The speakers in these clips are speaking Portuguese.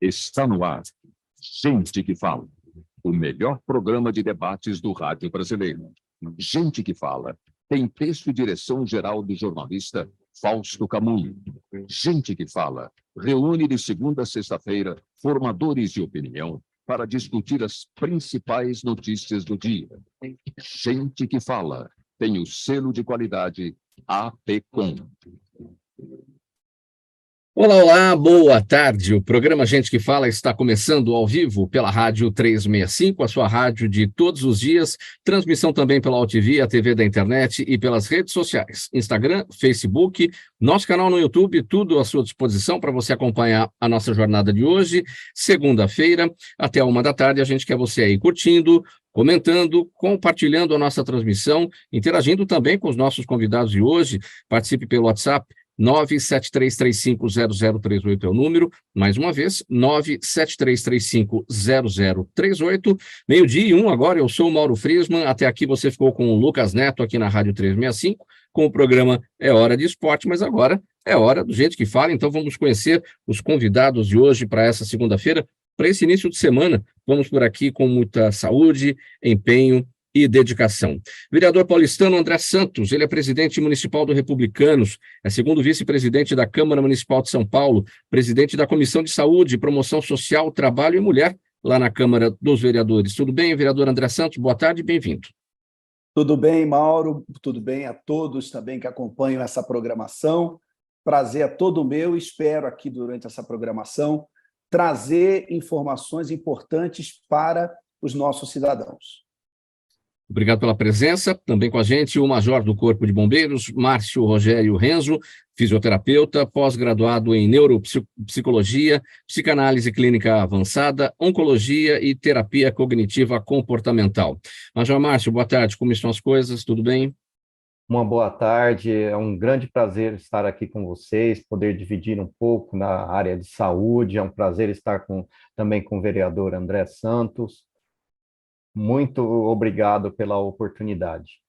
Está no ar. Gente que Fala. O melhor programa de debates do rádio brasileiro. Gente que Fala. Tem texto e direção geral do jornalista Fausto Camum. Gente que Fala. Reúne de segunda a sexta-feira formadores de opinião para discutir as principais notícias do dia. Gente que Fala. Tem o selo de qualidade APCOM. Olá, olá, boa tarde. O programa Gente que Fala está começando ao vivo pela Rádio 365, a sua rádio de todos os dias, transmissão também pela UTV, a TV da internet e pelas redes sociais, Instagram, Facebook, nosso canal no YouTube, tudo à sua disposição para você acompanhar a nossa jornada de hoje, segunda-feira, até 13h, a gente quer você aí curtindo, comentando, compartilhando a nossa transmissão, interagindo também com os nossos convidados de hoje. Participe pelo WhatsApp, 973350038 é o número, mais uma vez, 973350038, 12:01 agora, eu sou o Mauro Friesman, até aqui você ficou com o Lucas Neto aqui na Rádio 365, com o programa É Hora de Esporte, mas agora é hora do Gente que Fala, então vamos conhecer os convidados de hoje para essa segunda-feira, para esse início de semana, vamos por aqui com muita saúde, empenho e dedicação. Vereador paulistano André Santos, ele é presidente municipal do Republicanos, é segundo vice-presidente da Câmara Municipal de São Paulo, presidente da Comissão de Saúde, Promoção Social, Trabalho e Mulher, lá na Câmara dos Vereadores. Tudo bem, vereador André Santos? Boa tarde e bem-vindo. Tudo bem, Mauro? Tudo bem a todos também que acompanham essa programação. Prazer é todo meu, espero aqui durante essa programação trazer informações importantes para os nossos cidadãos. Obrigado pela presença. Também com a gente o Major do Corpo de Bombeiros, Márcio Rogério Renzo, fisioterapeuta, pós-graduado em neuropsicologia, psicanálise clínica avançada, oncologia e terapia cognitiva comportamental. Major Márcio, boa tarde. Como estão as coisas? Tudo bem? Uma boa tarde. É um grande prazer estar aqui com vocês, poder dividir um pouco na área de saúde. É um prazer estar também com o vereador André Santos. Muito obrigado pela oportunidade.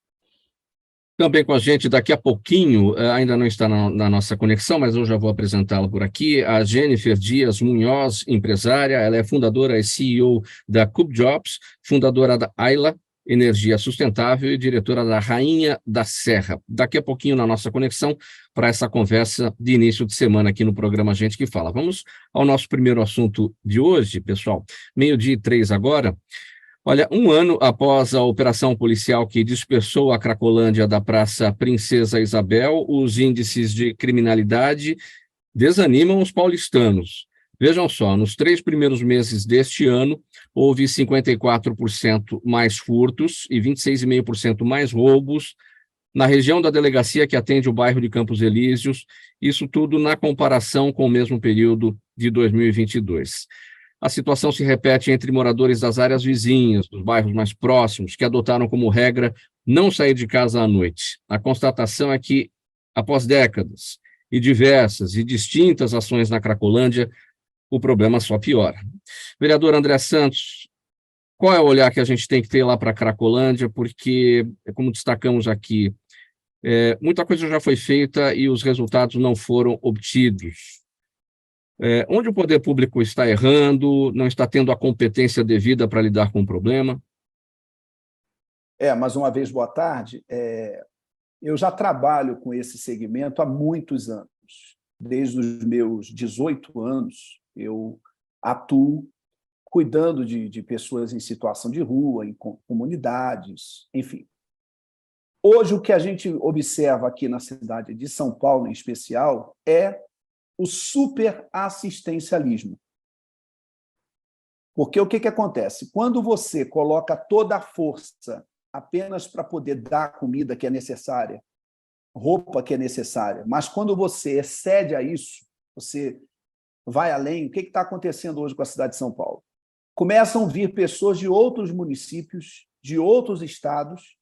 Também com a gente daqui a pouquinho, ainda não está na nossa conexão, mas eu já vou apresentá-la por aqui, a Jennifer Dias Munhoz, empresária, ela é fundadora e CEO da CubJobs, fundadora da Ayla Energia Sustentável e diretora da Rainha da Serra. Daqui a pouquinho na nossa conexão para essa conversa de início de semana aqui no programa Gente que Fala. Vamos ao nosso primeiro assunto de hoje, pessoal, 12:03 agora. Olha, um ano após a operação policial que dispersou a Cracolândia da Praça Princesa Isabel, os índices de criminalidade desanimam os paulistanos. Vejam só, nos 3 primeiros meses deste ano, houve 54% mais furtos e 26,5% mais roubos na região da delegacia que atende o bairro de Campos Elíseos, isso tudo na comparação com o mesmo período de 2022. A situação se repete entre moradores das áreas vizinhas, dos bairros mais próximos, que adotaram como regra não sair de casa à noite. A constatação é que, após décadas e diversas e distintas ações na Cracolândia, o problema só piora. Vereador André Santos, qual é o olhar que a gente tem que ter lá para a Cracolândia? Porque, como destacamos aqui, muita coisa já foi feita e os resultados não foram obtidos. Onde o poder público está errando, não está tendo a competência devida para lidar com o problema? Mais uma vez, boa tarde. Eu já trabalho com esse segmento há muitos anos. Desde os meus 18 anos, eu atuo cuidando de pessoas em situação de rua, em comunidades, enfim. Hoje, o que a gente observa aqui na cidade de São Paulo, em especial, é o superassistencialismo. Porque o que acontece? Quando você coloca toda a força apenas para poder dar a comida que é necessária, roupa que é necessária, mas quando você excede a isso, você vai além, o que está acontecendo hoje com a cidade de São Paulo? Começam a vir pessoas de outros municípios, de outros estados.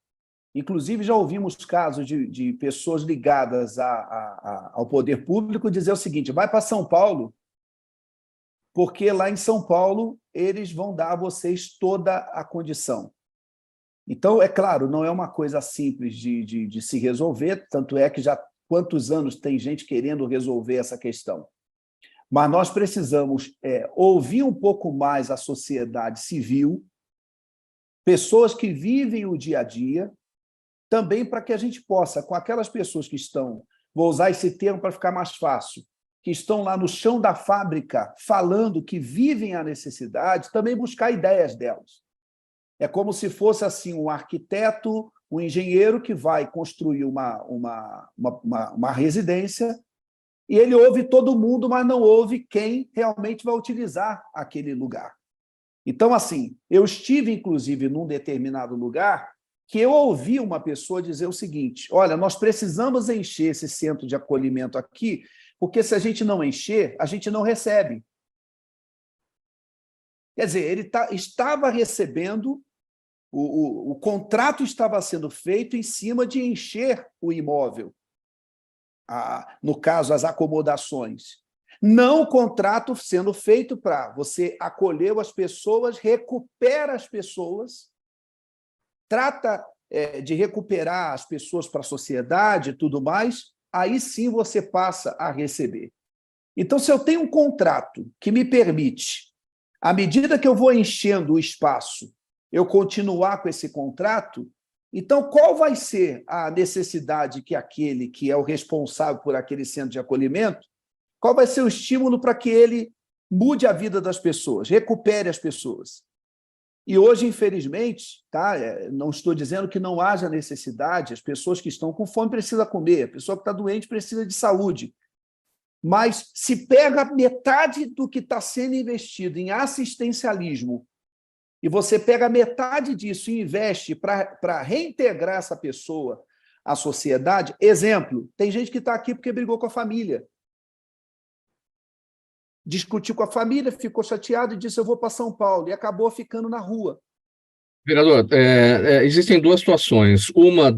Inclusive, já ouvimos casos de pessoas ligadas ao poder público dizer o seguinte: vai para São Paulo, porque lá em São Paulo eles vão dar a vocês toda a condição. Então, é claro, não é uma coisa simples de se resolver, tanto é que já quantos anos tem gente querendo resolver essa questão. Mas nós precisamos ouvir um pouco mais a sociedade civil, pessoas que vivem o dia a dia, também para que a gente possa, com aquelas pessoas que estão, vou usar esse termo para ficar mais fácil, que estão lá no chão da fábrica falando que vivem a necessidade, também buscar ideias delas. É como se fosse assim um arquiteto, um engenheiro que vai construir uma residência e ele ouve todo mundo, mas não ouve quem realmente vai utilizar aquele lugar. Então, assim, eu estive, inclusive, num determinado lugar que eu ouvi uma pessoa dizer o seguinte: olha, nós precisamos encher esse centro de acolhimento aqui, porque se a gente não encher, a gente não recebe. Quer dizer, ele estava recebendo, o contrato estava sendo feito em cima de encher o imóvel, no caso, as acomodações. Não o contrato sendo feito para você acolher as pessoas, recupera as pessoas, trata de recuperar as pessoas para a sociedade e tudo mais, aí sim você passa a receber. Então, se eu tenho um contrato que me permite, à medida que eu vou enchendo o espaço, eu continuar com esse contrato, então qual vai ser a necessidade que aquele que é o responsável por aquele centro de acolhimento, qual vai ser o estímulo para que ele mude a vida das pessoas, recupere as pessoas? E hoje, infelizmente, não estou dizendo que não haja necessidade, as pessoas que estão com fome precisam comer, a pessoa que está doente precisa de saúde. Mas se pega metade do que está sendo investido em assistencialismo e você pega metade disso e investe para reintegrar essa pessoa à sociedade, exemplo, tem gente que está aqui porque brigou com a família. Discutiu com a família, ficou chateado e disse: eu vou para São Paulo, e acabou ficando na rua. Vereador, existem duas situações. Uma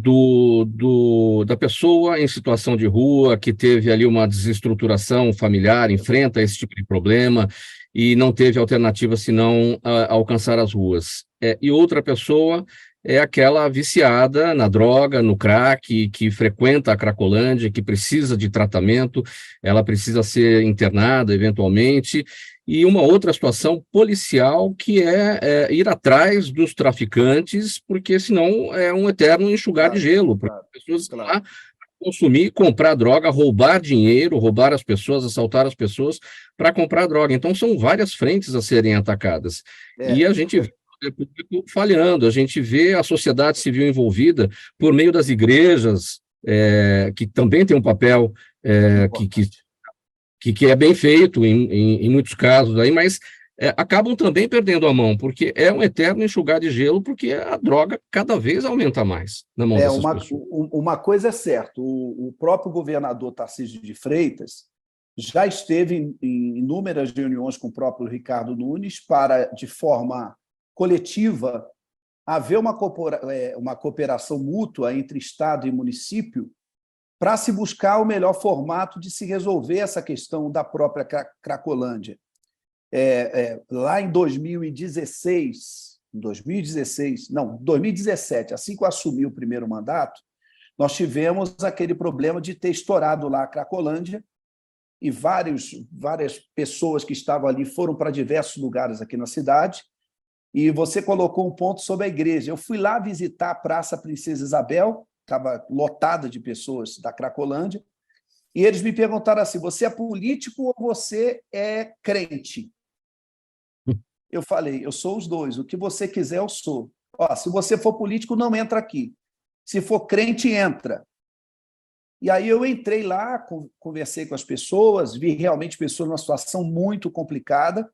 da pessoa em situação de rua, que teve ali uma desestruturação familiar, enfrenta esse tipo de problema e não teve alternativa senão alcançar as ruas. E outra pessoa é aquela viciada na droga, no crack, que frequenta a Cracolândia, que precisa de tratamento, ela precisa ser internada eventualmente. E uma outra situação policial, que é ir atrás dos traficantes, porque senão é um eterno enxugar de gelo, para as pessoas lá consumir, comprar droga, roubar dinheiro, roubar as pessoas, assaltar as pessoas para comprar droga. Então, são várias frentes a serem atacadas. E a gente vê o poder público falhando, a gente vê a sociedade civil envolvida por meio das igrejas, que também tem um papel que é bem feito em muitos casos, aí, mas acabam também perdendo a mão, porque é um eterno enxugar de gelo, porque a droga cada vez aumenta mais na mão dessas pessoas. Uma coisa é certa, o próprio governador Tarcísio de Freitas já esteve em inúmeras reuniões com o próprio Ricardo Nunes para, de forma coletiva, haver uma cooperação mútua entre Estado e município para se buscar o melhor formato de se resolver essa questão da própria Cracolândia. Lá em 2017, assim que eu assumi o primeiro mandato, nós tivemos aquele problema de ter estourado lá a Cracolândia e várias pessoas que estavam ali foram para diversos lugares aqui na cidade, e você colocou um ponto sobre a igreja. Eu fui lá visitar a Praça Princesa Isabel, estava lotada de pessoas da Cracolândia, e eles me perguntaram assim: você é político ou você é crente? Eu falei: eu sou os dois, o que você quiser eu sou. Se você for político, não entra aqui. Se for crente, entra. E aí eu entrei lá, conversei com as pessoas, vi realmente pessoas numa situação muito complicada,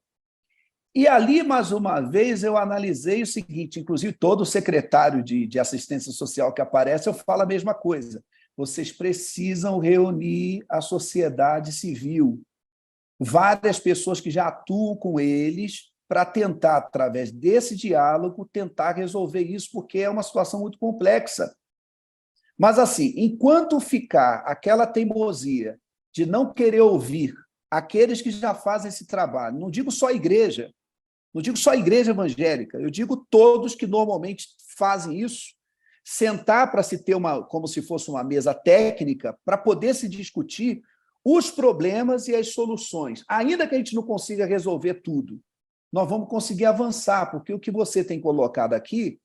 e ali, mais uma vez, eu analisei o seguinte, inclusive todo secretário de assistência social que aparece, eu falo a mesma coisa: vocês precisam reunir a sociedade civil, várias pessoas que já atuam com eles, para tentar, através desse diálogo, tentar resolver isso, porque é uma situação muito complexa. Mas, assim, enquanto ficar aquela teimosia de não querer ouvir aqueles que já fazem esse trabalho, não digo só a igreja, não digo só a igreja evangélica, eu digo todos que normalmente fazem isso, sentar para se ter como se fosse uma mesa técnica, para poder se discutir os problemas e as soluções. Ainda que a gente não consiga resolver tudo, nós vamos conseguir avançar, porque o que você tem colocado aqui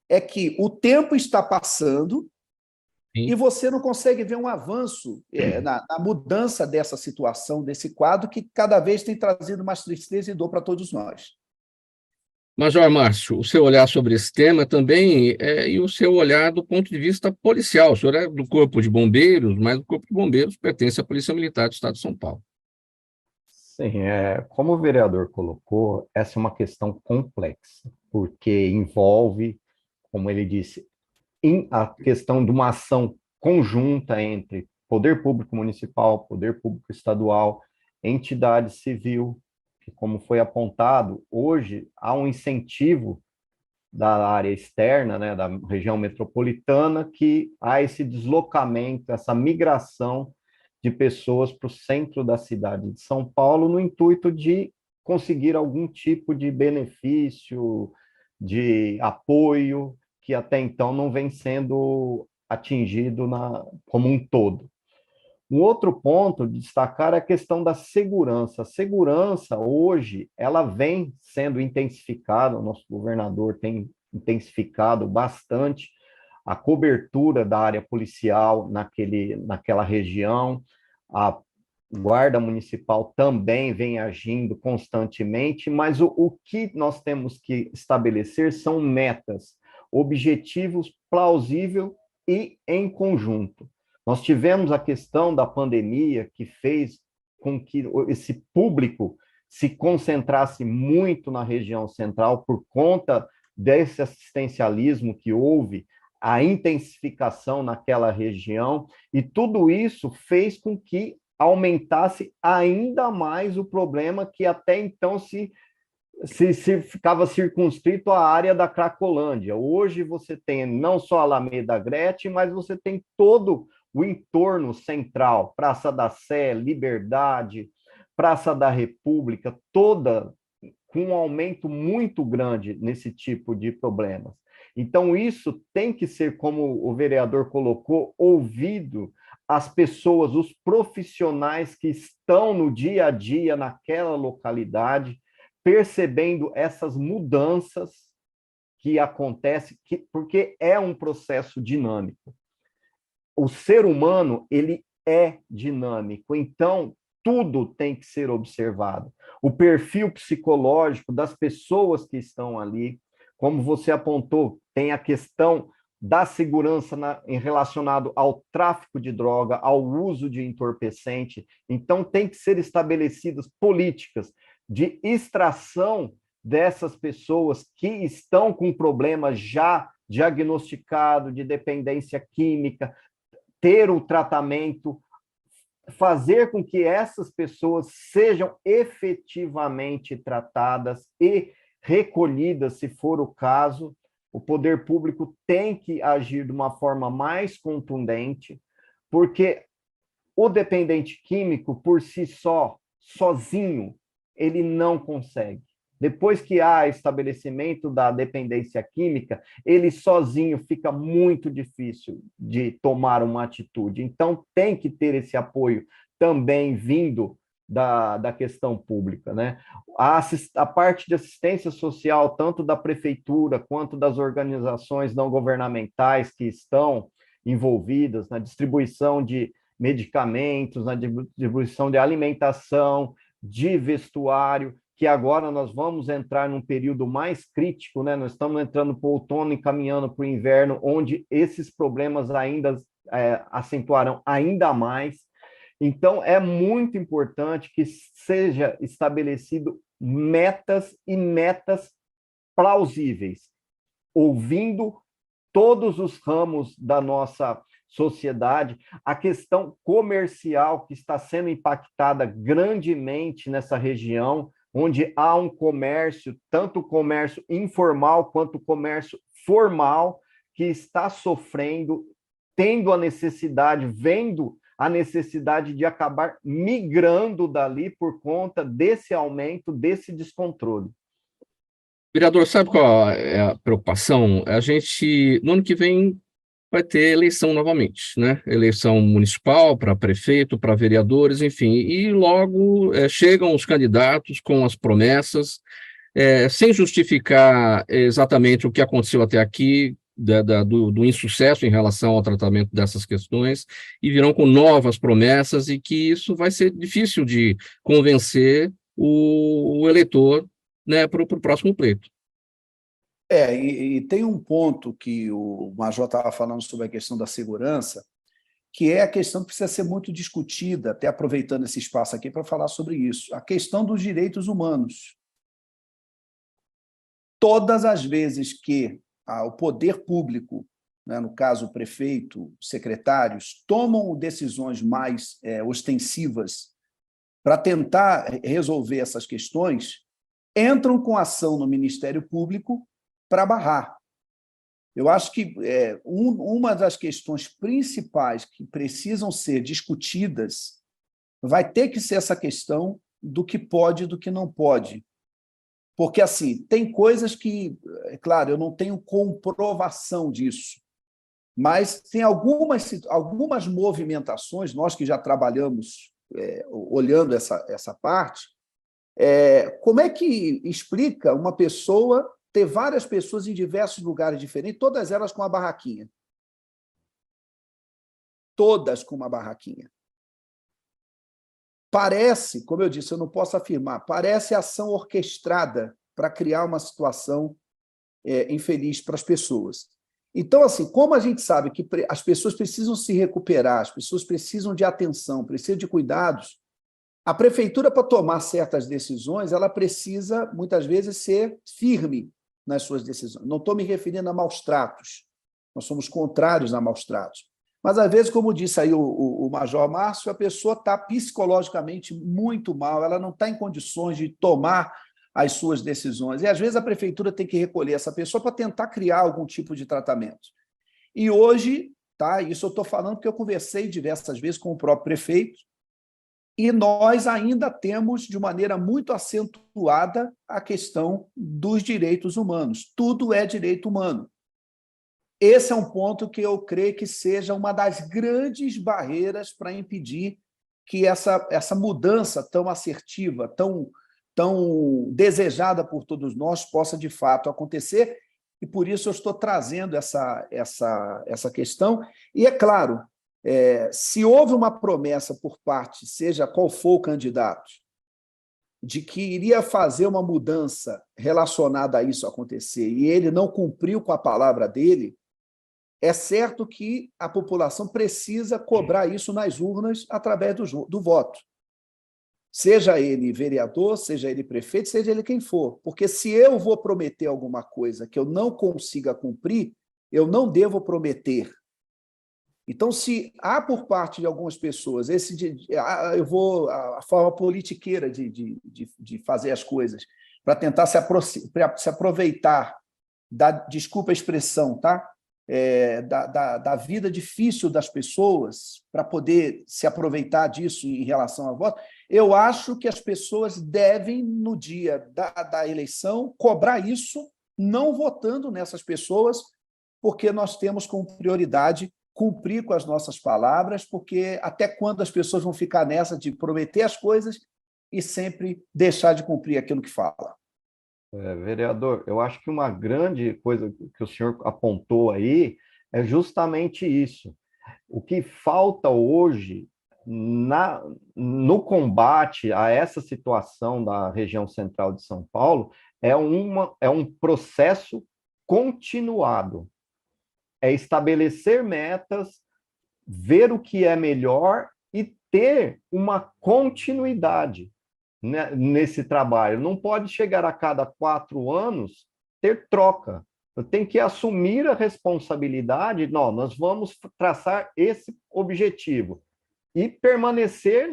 é que o tempo está passando e você não consegue ver um avanço na mudança dessa situação, desse quadro, que cada vez tem trazido mais tristeza e dor para todos nós. Major Márcio, o seu olhar sobre esse tema também, e o seu olhar do ponto de vista policial. O senhor é do Corpo de Bombeiros, mas o Corpo de Bombeiros pertence à Polícia Militar do Estado de São Paulo. Sim, como o vereador colocou, essa é uma questão complexa, porque envolve, como ele disse, a questão de uma ação conjunta entre poder público municipal, poder público estadual, entidade civil, que, como foi apontado, hoje há um incentivo da área externa, né, da região metropolitana, que há esse deslocamento, essa migração de pessoas para o centro da cidade de São Paulo, no intuito de conseguir algum tipo de benefício, de apoio, que até então não vem sendo atingido como um todo. Um outro ponto de destacar é a questão da segurança. A segurança, hoje, ela vem sendo intensificada, o nosso governador tem intensificado bastante a cobertura da área policial naquela região, a Guarda Municipal também vem agindo constantemente, mas o que nós temos que estabelecer são metas, objetivos plausíveis e em conjunto. Nós tivemos a questão da pandemia, que fez com que esse público se concentrasse muito na região central por conta desse assistencialismo que houve, a intensificação naquela região, e tudo isso fez com que aumentasse ainda mais o problema que até então se ficava circunscrito à área da Cracolândia. Hoje você tem não só a Alameda Gretchen, mas você tem todo o entorno central, Praça da Sé, Liberdade, Praça da República, toda com um aumento muito grande nesse tipo de problemas. Então, isso tem que ser, como o vereador colocou, ouvido as pessoas, os profissionais que estão no dia a dia naquela localidade, percebendo essas mudanças que acontecem, porque é um processo dinâmico. O ser humano, ele é dinâmico, então tudo tem que ser observado. O perfil psicológico das pessoas que estão ali, como você apontou, tem a questão da segurança em relacionado ao tráfico de droga, ao uso de entorpecente. Então, tem que ser estabelecidas políticas de extração dessas pessoas que estão com problemas já diagnosticado de dependência química, ter o tratamento, fazer com que essas pessoas sejam efetivamente tratadas e recolhidas, se for o caso. O poder público tem que agir de uma forma mais contundente, porque o dependente químico, por si só, sozinho, ele não consegue. Depois que há estabelecimento da dependência química, ele sozinho fica muito difícil de tomar uma atitude. Então, tem que ter esse apoio também vindo da questão pública, né? A parte de assistência social, tanto da prefeitura quanto das organizações não governamentais que estão envolvidas na distribuição de medicamentos, na distribuição de alimentação, de vestuário, que agora nós vamos entrar num período mais crítico, né? Nós estamos entrando para o outono e caminhando para o inverno, onde esses problemas ainda acentuarão ainda mais. Então, é muito importante que seja estabelecido metas e metas plausíveis, ouvindo todos os ramos da nossa sociedade, a questão comercial que está sendo impactada grandemente nessa região, onde há um comércio, tanto o comércio informal quanto o comércio formal, que está sofrendo, tendo a necessidade, vendo a necessidade de acabar migrando dali por conta desse aumento, desse descontrole. Vereador, sabe qual é a preocupação? A gente, no ano que vem, vai ter eleição novamente, né? Eleição municipal para prefeito, para vereadores, enfim. E logo chegam os candidatos com as promessas, sem justificar exatamente o que aconteceu até aqui, do insucesso em relação ao tratamento dessas questões, e virão com novas promessas, e que isso vai ser difícil de convencer o eleitor, né, para o próximo pleito. E tem um ponto que o Major estava falando sobre a questão da segurança, que é a questão que precisa ser muito discutida, até aproveitando esse espaço aqui para falar sobre isso, a questão dos direitos humanos. Todas as vezes que o poder público, né, no caso o prefeito, secretários, tomam decisões mais ostensivas para tentar resolver essas questões, entram com ação no Ministério Público para barrar. Eu acho que uma das questões principais que precisam ser discutidas vai ter que ser essa questão do que pode e do que não pode. Porque, assim, tem coisas que, claro, eu não tenho comprovação disso, mas tem algumas movimentações, nós que já trabalhamos olhando essa parte, como é que explica uma pessoa ter várias pessoas em diversos lugares diferentes, todas elas com uma barraquinha? Todas com uma barraquinha. Parece, como eu disse, eu não posso afirmar, parece ação orquestrada para criar uma situação infeliz para as pessoas. Então, assim, como a gente sabe que as pessoas precisam se recuperar, as pessoas precisam de atenção, precisam de cuidados, a prefeitura, para tomar certas decisões, ela precisa, muitas vezes, ser firme nas suas decisões. Não estou me referindo a maus tratos, nós somos contrários a maus tratos. Mas, às vezes, como disse aí o Major Márcio, a pessoa está psicologicamente muito mal, ela não está em condições de tomar as suas decisões. E, às vezes, a prefeitura tem que recolher essa pessoa para tentar criar algum tipo de tratamento. E hoje, isso eu estou falando porque eu conversei diversas vezes com o próprio prefeito, e nós ainda temos, de maneira muito acentuada, a questão dos direitos humanos. Tudo é direito humano. Esse é um ponto que eu creio que seja uma das grandes barreiras para impedir que essa mudança tão assertiva, tão desejada por todos nós, possa, de fato, acontecer. E, por isso, eu estou trazendo essa questão. E, é claro, se houve uma promessa por parte, seja qual for o candidato, de que iria fazer uma mudança relacionada a isso acontecer, e ele não cumpriu com a palavra dele, é certo que a população precisa cobrar isso nas urnas através do voto. Seja ele vereador, seja ele prefeito, seja ele quem for. Porque se eu vou prometer alguma coisa que eu não consiga cumprir, eu não devo prometer. Então, se há por parte de algumas pessoas a forma politiqueira de fazer as coisas, para tentar se aproveitar desculpa a expressão, tá? Da vida difícil das pessoas, para poder se aproveitar disso em relação ao voto, eu acho que as pessoas devem, no dia da eleição, cobrar isso, não votando nessas pessoas, porque nós temos como prioridade cumprir com as nossas palavras, porque até quando as pessoas vão ficar nessa de prometer as coisas e sempre deixar de cumprir aquilo que fala? Vereador, eu acho que uma grande coisa que o senhor apontou aí é justamente isso. O que falta hoje no combate a essa situação da região central de São Paulo é um processo continuado. É estabelecer metas, ver o que é melhor e ter uma continuidade nesse trabalho. Não pode chegar a cada 4 anos ter troca. Eu tenho que assumir a responsabilidade. Não, nós vamos traçar esse objetivo e permanecer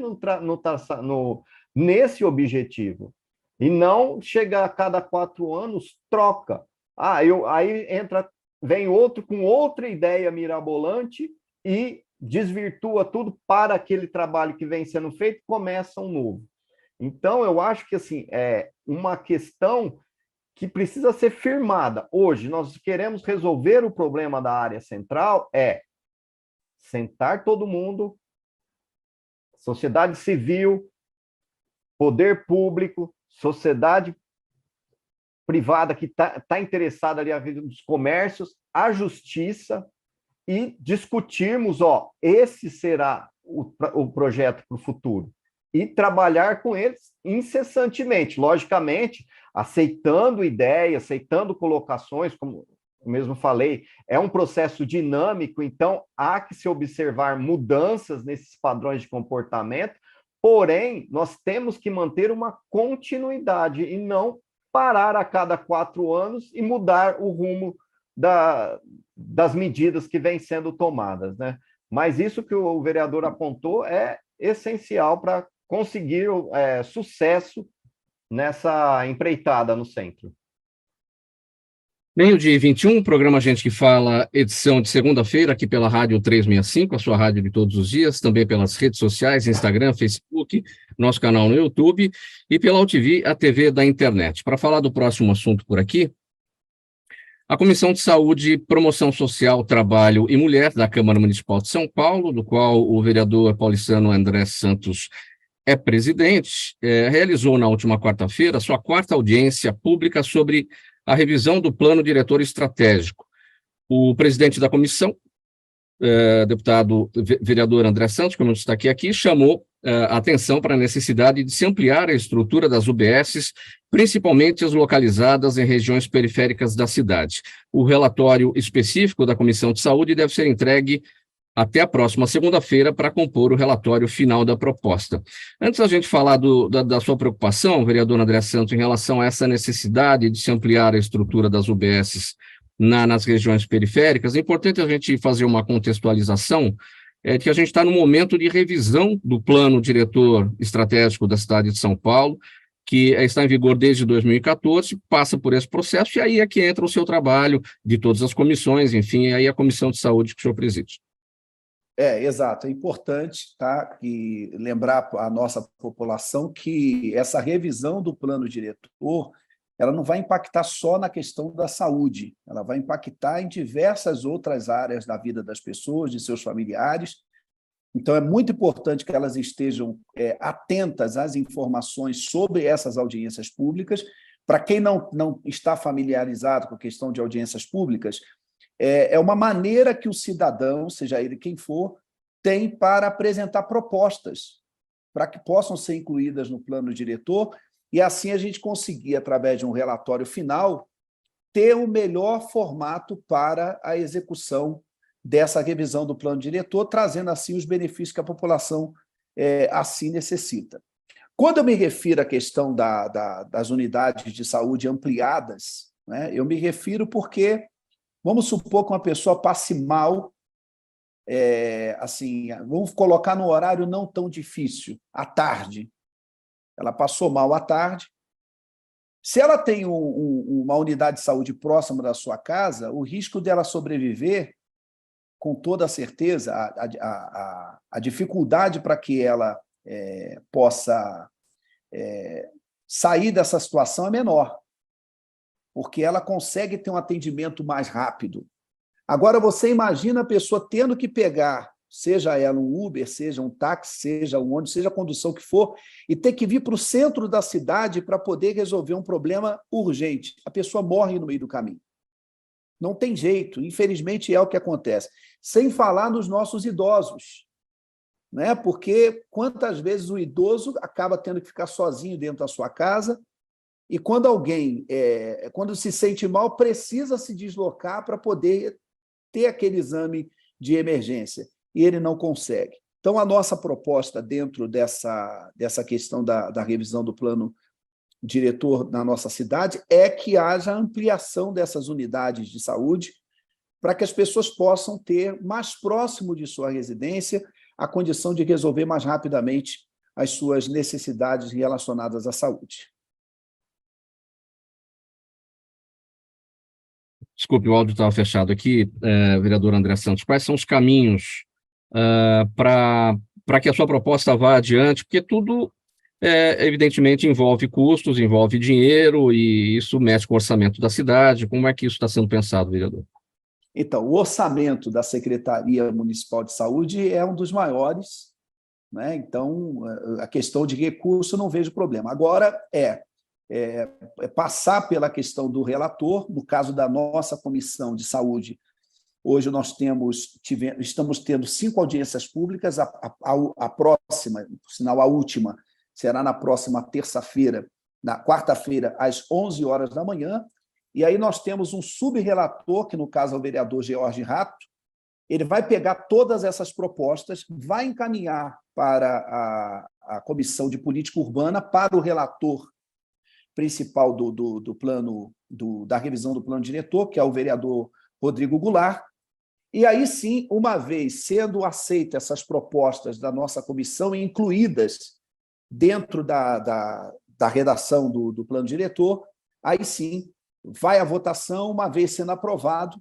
nesse objetivo. E não chegar a cada 4 anos, troca. Aí vem outro com outra ideia mirabolante e desvirtua tudo para aquele trabalho que vem sendo feito, começa um novo. Então, eu acho que assim, é uma questão que precisa ser firmada. Hoje, nós queremos resolver o problema da área central, sentar todo mundo, sociedade civil, poder público, sociedade privada que tá interessada ali a vida dos comércios, a justiça, e discutirmos, esse será o projeto para o futuro. E trabalhar com eles incessantemente, logicamente, aceitando ideias, aceitando colocações, como eu mesmo falei, é um processo dinâmico, então há que se observar mudanças nesses padrões de comportamento, porém, nós temos que manter uma continuidade e não parar a cada 4 anos e mudar o rumo das medidas que vêm sendo tomadas, né? Mas isso que o vereador apontou é essencial para conseguir sucesso nessa empreitada no centro. Meio-dia e 21, programa Gente que Fala, edição de segunda-feira, aqui pela Rádio 365, a sua rádio de todos os dias, também pelas redes sociais, Instagram, Facebook, nosso canal no YouTube, e pela UTV, a TV da internet. Para falar do próximo assunto por aqui, a Comissão de Saúde, Promoção Social, Trabalho e Mulher da Câmara Municipal de São Paulo, do qual o vereador paulistano André Santos é presidente, realizou na última quarta-feira sua 4ª audiência pública sobre a revisão do Plano Diretor Estratégico. O presidente da comissão, deputado vereador André Santos, como eu destaquei aqui, chamou a atenção para a necessidade de se ampliar a estrutura das UBSs, principalmente as localizadas em regiões periféricas da cidade. O relatório específico da Comissão de Saúde deve ser entregue até a próxima segunda-feira para compor o relatório final da proposta. Antes da gente falar da sua preocupação, vereador André Santos, em relação a essa necessidade de se ampliar a estrutura das UBSs nas regiões periféricas, é importante a gente fazer uma contextualização de que a gente está no momento de revisão do plano diretor estratégico da cidade de São Paulo, que está em vigor desde 2014, passa por esse processo, e aí é que entra o seu trabalho de todas as comissões, enfim, aí a Comissão de Saúde que o senhor preside. Exato. É importante, tá, lembrar a nossa população que essa revisão do plano diretor ela não vai impactar só na questão da saúde, ela vai impactar em diversas outras áreas da vida das pessoas, de seus familiares. Então, é muito importante que elas estejam atentas às informações sobre essas audiências públicas. Para quem não está familiarizado com a questão de audiências públicas, é uma maneira que o cidadão, seja ele quem for, tem para apresentar propostas para que possam ser incluídas no plano diretor e assim a gente conseguir, através de um relatório final, ter o melhor formato para a execução dessa revisão do plano diretor, trazendo assim os benefícios que a população assim necessita. Quando eu me refiro à questão das unidades de saúde ampliadas, né, eu me refiro porque vamos supor que uma pessoa passe mal, assim, vamos colocar no horário não tão difícil, à tarde. Ela passou mal à tarde. Se ela tem uma unidade de saúde próxima da sua casa, o risco dela sobreviver, com toda certeza, a dificuldade para que ela possa sair dessa situação é menor, porque ela consegue ter um atendimento mais rápido. Agora, você imagina a pessoa tendo que pegar, seja ela um Uber, seja um táxi, seja um ônibus, seja a condução que for, e ter que vir para o centro da cidade para poder resolver um problema urgente. A pessoa morre no meio do caminho. Não tem jeito, infelizmente é o que acontece. Sem falar nos nossos idosos, né? Porque quantas vezes o idoso acaba tendo que ficar sozinho dentro da sua casa e quando alguém, quando se sente mal, precisa se deslocar para poder ter aquele exame de emergência e ele não consegue. Então, a nossa proposta dentro dessa questão da revisão do plano diretor na nossa cidade é que haja ampliação dessas unidades de saúde para que as pessoas possam ter mais próximo de sua residência a condição de resolver mais rapidamente as suas necessidades relacionadas à saúde. Desculpe, o áudio estava fechado aqui, vereador André Santos. Quais são os caminhos para que a sua proposta vá adiante? Porque tudo evidentemente envolve custos, envolve dinheiro, e isso mexe com o orçamento da cidade. Como é que isso está sendo pensado, vereador? Então, o orçamento da Secretaria Municipal de Saúde é um dos maiores, né? Então, a questão de recurso eu não vejo problema. Agora, passar pela questão do relator, no caso da nossa Comissão de Saúde, hoje nós estamos tendo 5 audiências públicas, a próxima, por sinal, a última, será na próxima terça-feira, na quarta-feira, às 11 horas da manhã, e aí nós temos um subrelator, que no caso é o vereador George Rato. Ele vai pegar todas essas propostas, vai encaminhar para a Comissão de Política Urbana, para o relator principal do plano, da revisão do plano diretor, que é o vereador Rodrigo Goulart. E aí sim, uma vez sendo aceitas essas propostas da nossa comissão e incluídas dentro da redação do plano diretor, aí sim vai à votação. Uma vez sendo aprovado,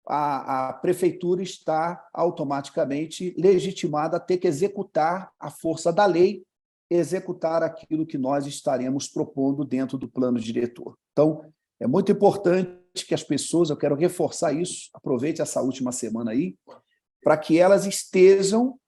a prefeitura está automaticamente legitimada a ter que executar a força da lei, executar aquilo que nós estaremos propondo dentro do plano diretor. Então, é muito importante que as pessoas, eu quero reforçar isso, aproveite essa última semana aí, para que elas estejam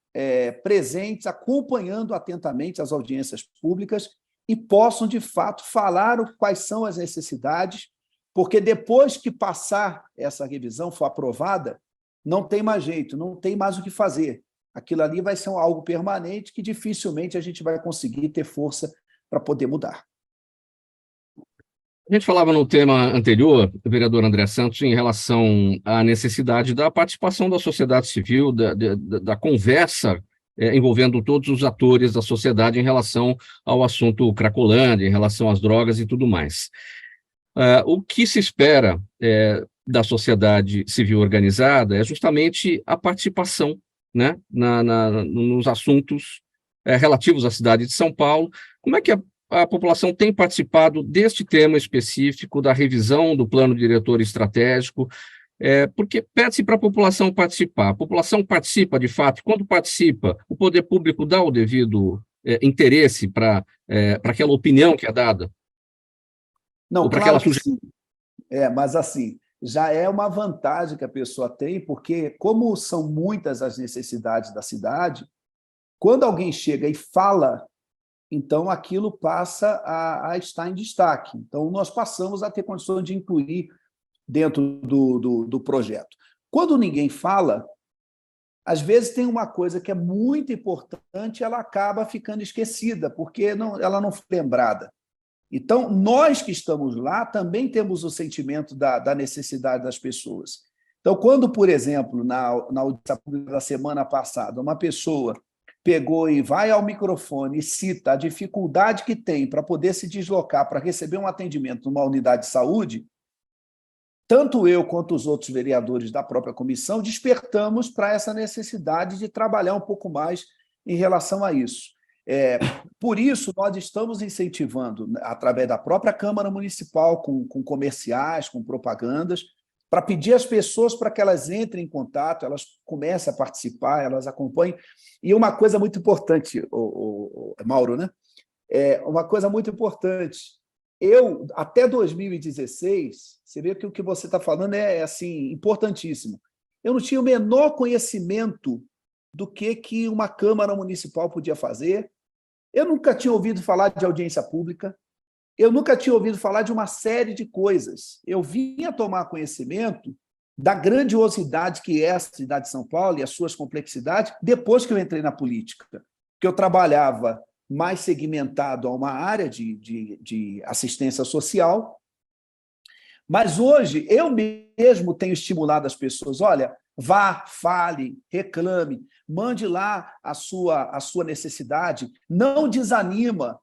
presentes, acompanhando atentamente as audiências públicas e possam, de fato, falar quais são as necessidades, porque depois que passar essa revisão, for aprovada, não tem mais jeito, não tem mais o que fazer. Aquilo ali vai ser algo permanente que dificilmente a gente vai conseguir ter força para poder mudar. A gente falava no tema anterior, vereador André Santos, em relação à necessidade da participação da sociedade civil, da conversa envolvendo todos os atores da sociedade em relação ao assunto Cracolândia, em relação às drogas e tudo mais. O que se espera da sociedade civil organizada é justamente a participação, né, nos assuntos relativos à cidade de São Paulo. Como é que a população tem participado deste tema específico, da revisão do plano diretor estratégico? Porque pede-se para a população participar. A população participa, de fato. Quando participa, o poder público dá o devido interesse para aquela opinião que é dada? Não, ou para claro aquela que sim. Mas assim, já é uma vantagem que a pessoa tem, porque como são muitas as necessidades da cidade, quando alguém chega e fala, então aquilo passa a estar em destaque. Então, nós passamos a ter condições de incluir dentro do projeto. Quando ninguém fala, às vezes tem uma coisa que é muito importante, ela acaba ficando esquecida, porque ela não foi lembrada. Então, nós que estamos lá também temos o sentimento da necessidade das pessoas. Então, quando, por exemplo, na audiência pública da semana passada, uma pessoa pegou e vai ao microfone e cita a dificuldade que tem para poder se deslocar para receber um atendimento numa unidade de saúde, tanto eu quanto os outros vereadores da própria comissão despertamos para essa necessidade de trabalhar um pouco mais em relação a isso. Por isso, nós estamos incentivando, através da própria Câmara Municipal, com comerciais, com propagandas, para pedir às pessoas para que elas entrem em contato, elas comecem a participar, elas acompanhem. E uma coisa muito importante, Mauro, né? Uma coisa muito importante. Eu, até 2016, você vê que o que você está falando é assim, importantíssimo. Eu não tinha o menor conhecimento do que uma Câmara Municipal podia fazer. Eu nunca tinha ouvido falar de audiência pública, eu nunca tinha ouvido falar de uma série de coisas. Eu vinha tomar conhecimento da grandiosidade que é a cidade de São Paulo e as suas complexidades depois que eu entrei na política, que eu trabalhava mais segmentado a uma área de assistência social. Mas hoje eu mesmo tenho estimulado as pessoas, olha, vá, fale, reclame, mande lá a sua necessidade, não desanima,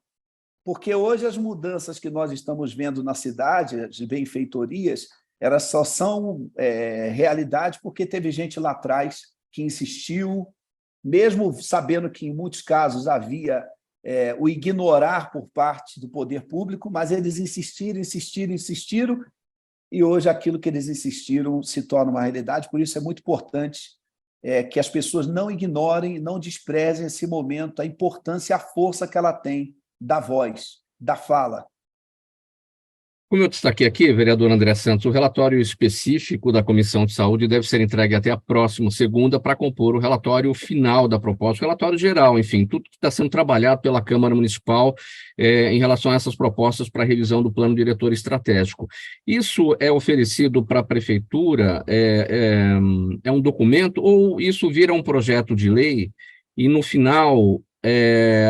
porque hoje as mudanças que nós estamos vendo na cidade, as benfeitorias, elas só são realidade porque teve gente lá atrás que insistiu, mesmo sabendo que em muitos casos havia o ignorar por parte do poder público, mas eles insistiram, e hoje aquilo que eles insistiram se torna uma realidade. Por isso é muito importante que as pessoas não ignorem, não desprezem esse momento, a importância e a força que ela tem da voz, da fala. Como eu destaquei aqui, vereador André Santos, o relatório específico da Comissão de Saúde deve ser entregue até a próxima segunda para compor o relatório final da proposta, o relatório geral, enfim, tudo que está sendo trabalhado pela Câmara Municipal em relação a essas propostas para a revisão do plano diretor estratégico. Isso é oferecido para a Prefeitura, é um documento, ou isso vira um projeto de lei e, no final,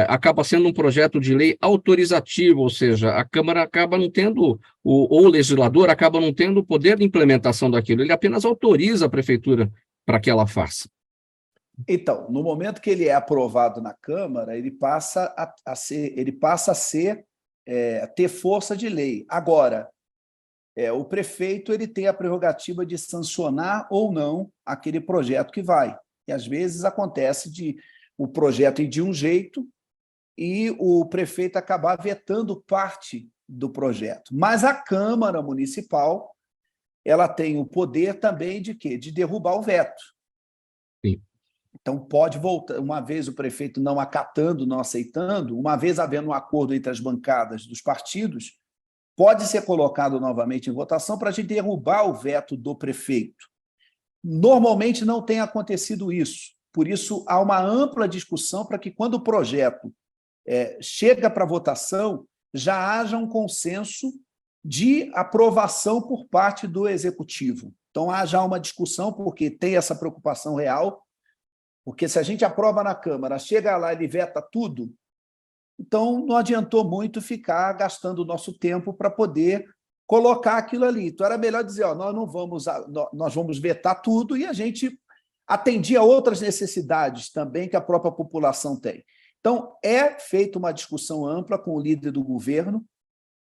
acaba sendo um projeto de lei autorizativo, ou seja, a Câmara acaba não tendo, ou o legislador acaba não tendo o poder de implementação daquilo, ele apenas autoriza a Prefeitura para que ela faça. Então, no momento que ele é aprovado na Câmara, ele passa a ter força de lei. Agora, o prefeito ele tem a prerrogativa de sancionar ou não aquele projeto que vai. E, às vezes, acontece de o projeto ir de um jeito e o prefeito acabar vetando parte do projeto. Mas a Câmara Municipal ela tem o poder também de quê? De derrubar o veto. Sim. Então, pode voltar, uma vez o prefeito não acatando, não aceitando, uma vez havendo um acordo entre as bancadas dos partidos, pode ser colocado novamente em votação para a gente derrubar o veto do prefeito. Normalmente não tem acontecido isso. Por isso, há uma ampla discussão para que, quando o projeto chega para votação, já haja um consenso de aprovação por parte do Executivo. Então, há já uma discussão, porque tem essa preocupação real, porque se a gente aprova na Câmara, chega lá e ele veta tudo, então não adiantou muito ficar gastando o nosso tempo para poder colocar aquilo ali. Então, era melhor dizer, nós vamos vetar tudo e a gente atendia a outras necessidades também que a própria população tem. Então, é feita uma discussão ampla com o líder do governo,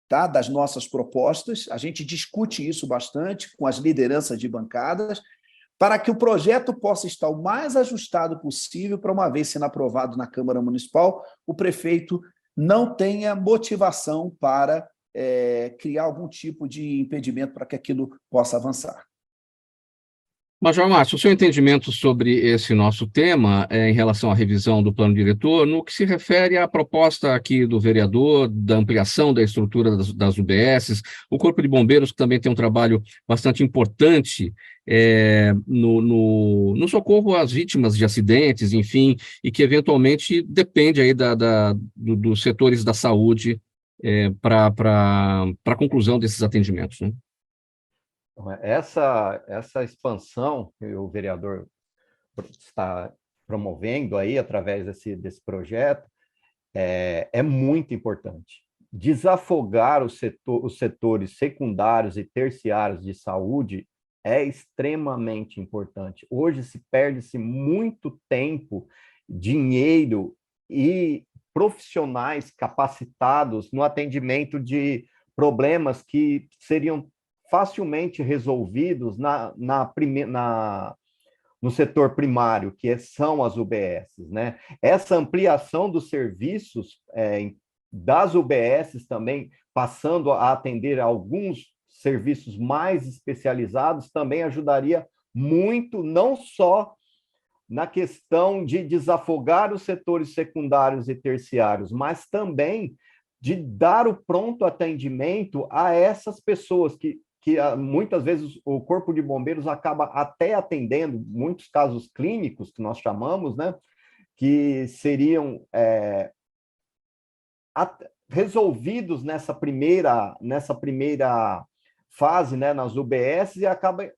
tá, das nossas propostas, a gente discute isso bastante com as lideranças de bancadas, para que o projeto possa estar o mais ajustado possível para, uma vez sendo aprovado na Câmara Municipal, o prefeito não tenha motivação para criar algum tipo de impedimento para que aquilo possa avançar. Major Márcio, o seu entendimento sobre esse nosso tema em relação à revisão do plano diretor, no que se refere à proposta aqui do vereador, da ampliação da estrutura das UBSs, o Corpo de Bombeiros, que também tem um trabalho bastante importante no socorro às vítimas de acidentes, enfim, e que eventualmente depende aí dos setores da saúde para a conclusão desses atendimentos, né? Essa expansão que o vereador está promovendo aí através desse projeto é muito importante. Desafogar os setores secundários e terciários de saúde é extremamente importante. Hoje se perde-se muito tempo, dinheiro e profissionais capacitados no atendimento de problemas que seriam facilmente resolvidos no setor primário, que são as UBSs, né? Essa ampliação dos serviços das UBSs também, passando a atender alguns serviços mais especializados, também ajudaria muito, não só na questão de desafogar os setores secundários e terciários, mas também de dar o pronto atendimento a essas pessoas que muitas vezes o Corpo de Bombeiros acaba até atendendo, muitos casos clínicos, que nós chamamos, né, que seriam resolvidos nessa primeira fase, né, nas UBS, e acaba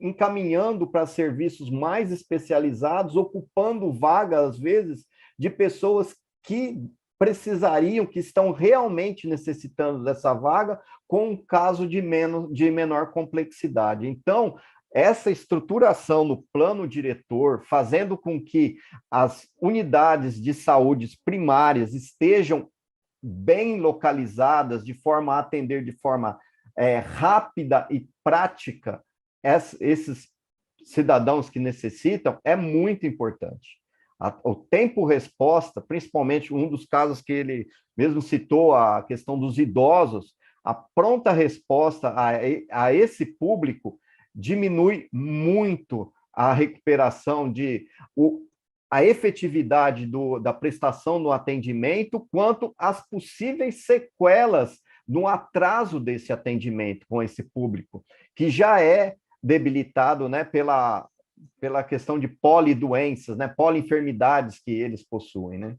encaminhando para serviços mais especializados, ocupando vagas, às vezes, de pessoas que precisariam, que estão realmente necessitando dessa vaga, com um caso de menor complexidade. Então, essa estruturação no plano diretor, fazendo com que as unidades de saúde primárias estejam bem localizadas, de forma a atender de forma rápida e prática esses cidadãos que necessitam, é muito importante. O tempo-resposta, principalmente um dos casos que ele mesmo citou, a questão dos idosos, a pronta resposta a esse público diminui muito a recuperação a efetividade da prestação do atendimento, quanto as possíveis sequelas no atraso desse atendimento com esse público, que já é debilitado, né, pela questão de polidoenças, né, polienfermidades que eles possuem, né?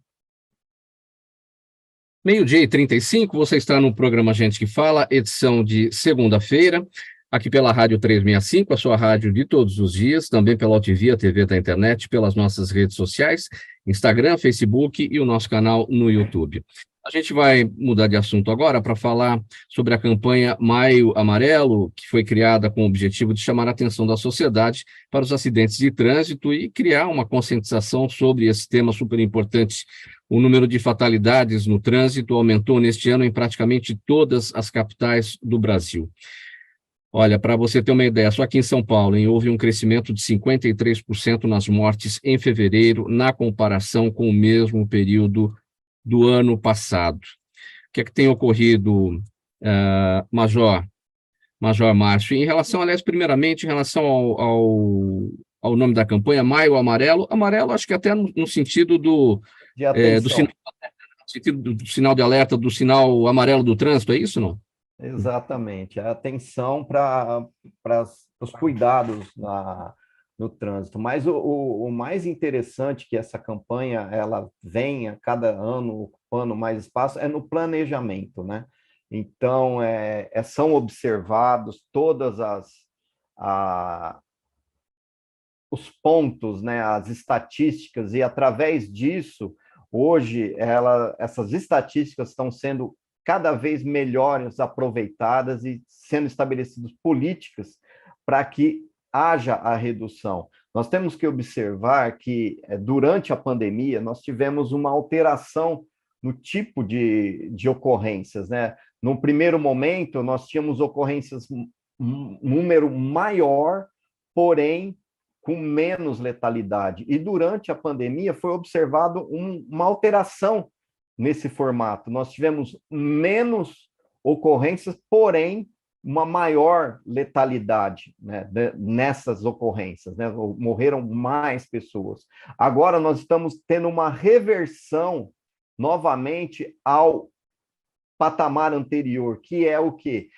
12h35, você está no programa Gente que Fala, edição de segunda-feira, aqui pela Rádio 365, a sua rádio de todos os dias, também pela Altivia, TV da internet, pelas nossas redes sociais, Instagram, Facebook e o nosso canal no YouTube. A gente vai mudar de assunto agora para falar sobre a campanha Maio Amarelo, que foi criada com o objetivo de chamar a atenção da sociedade para os acidentes de trânsito e criar uma conscientização sobre esse tema super importante. O número de fatalidades no trânsito aumentou neste ano em praticamente todas as capitais do Brasil. Olha, para você ter uma ideia, só aqui em São Paulo, houve um crescimento de 53% nas mortes em fevereiro, na comparação com o mesmo período do ano passado. O que é que tem ocorrido, Major Márcio? Em relação, aliás, primeiramente, em relação ao nome da campanha, Maio Amarelo, amarelo acho que até no sentido do sinal de alerta, do sinal amarelo do trânsito, é isso, não? Exatamente, a atenção para os cuidados no trânsito. Mas o mais interessante que essa campanha ela vem a cada ano ocupando mais espaço é no planejamento, né? Então, são observados todas os pontos, né, as estatísticas, e através disso, hoje, essas estatísticas estão sendo cada vez melhores aproveitadas e sendo estabelecidas políticas para que haja a redução. Nós temos que observar que, durante a pandemia, nós tivemos uma alteração no tipo de ocorrências, né? No primeiro momento, nós tínhamos ocorrências um número maior, porém com menos letalidade. E durante a pandemia foi observado uma alteração nesse formato. Nós tivemos menos ocorrências, porém uma maior letalidade, né, nessas ocorrências, né? Morreram mais pessoas. Agora nós estamos tendo uma reversão novamente ao patamar anterior, que é o quê?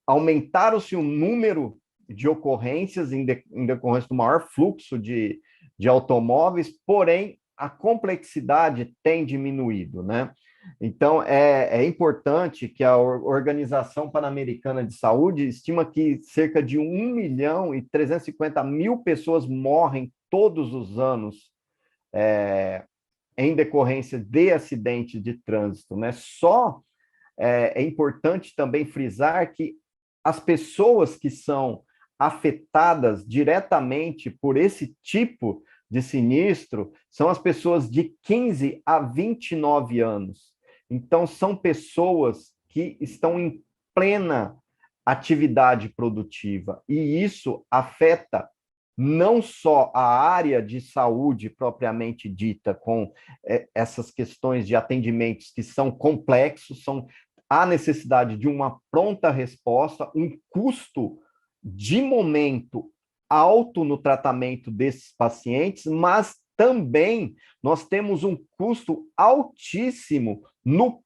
Aumentaram-se o número de ocorrências em decorrência do maior fluxo de automóveis, porém a complexidade tem diminuído, né? Então, é importante que a Organização Pan-Americana de Saúde estima que cerca de 1.350.000 pessoas morrem todos os anos em decorrência de acidentes de trânsito, né? É importante também frisar que as pessoas que são afetadas diretamente por esse tipo de sinistro são as pessoas de 15 a 29 anos. Então, são pessoas que estão em plena atividade produtiva, e isso afeta não só a área de saúde propriamente dita, com essas questões de atendimentos que são complexos, há necessidade de uma pronta resposta, um custo de momento alto no tratamento desses pacientes, mas também nós temos um custo altíssimo no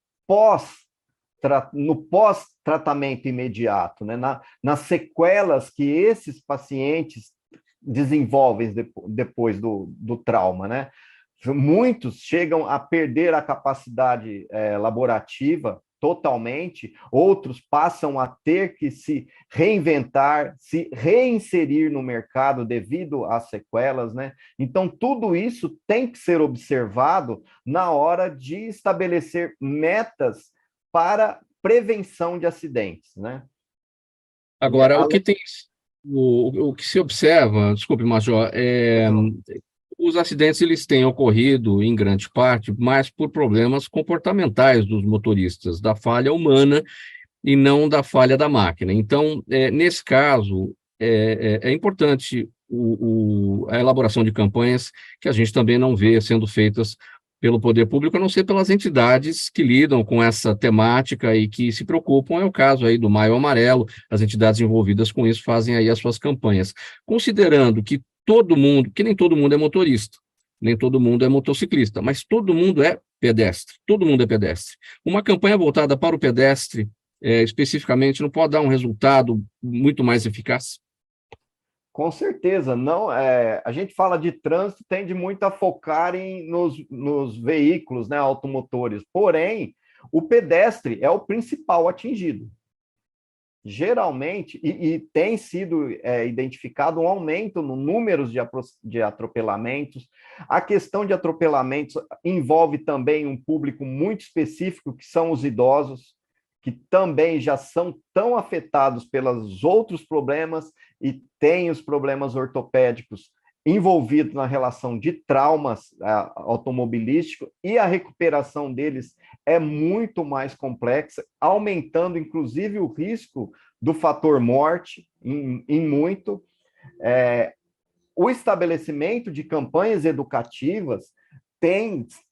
pós-tratamento imediato, né? Nas sequelas que esses pacientes desenvolvem depois do trauma, né? Muitos chegam a perder a capacidade laborativa totalmente, outros passam a ter que se reinventar, se reinserir no mercado devido às sequelas, né? Então, tudo isso tem que ser observado na hora de estabelecer metas para prevenção de acidentes, né? Agora, o que se observa, desculpe, Major, os acidentes eles têm ocorrido, em grande parte, mais por problemas comportamentais dos motoristas, da falha humana e não da falha da máquina. Então, nesse caso, é importante a elaboração de campanhas que a gente também não vê sendo feitas pelo poder público, a não ser pelas entidades que lidam com essa temática e que se preocupam. É o caso aí do Maio Amarelo, as entidades envolvidas com isso fazem aí as suas campanhas. Considerando que nem todo mundo é motorista, nem todo mundo é motociclista, mas todo mundo é pedestre, todo mundo é pedestre. Uma campanha voltada para o pedestre, especificamente, não pode dar um resultado muito mais eficaz? Com certeza, não. A gente fala de trânsito, tende muito a focar nos veículos, né, automotores. Porém, o pedestre é o principal atingido. Geralmente, e tem sido identificado um aumento no número de atropelamentos. A questão de atropelamentos envolve também um público muito específico, que são os idosos, que também já são tão afetados pelos outros problemas e têm os problemas ortopédicos envolvidos na relação de traumas automobilísticos, e a recuperação deles é muito mais complexa, aumentando inclusive o risco do fator morte em muito. O estabelecimento de campanhas educativas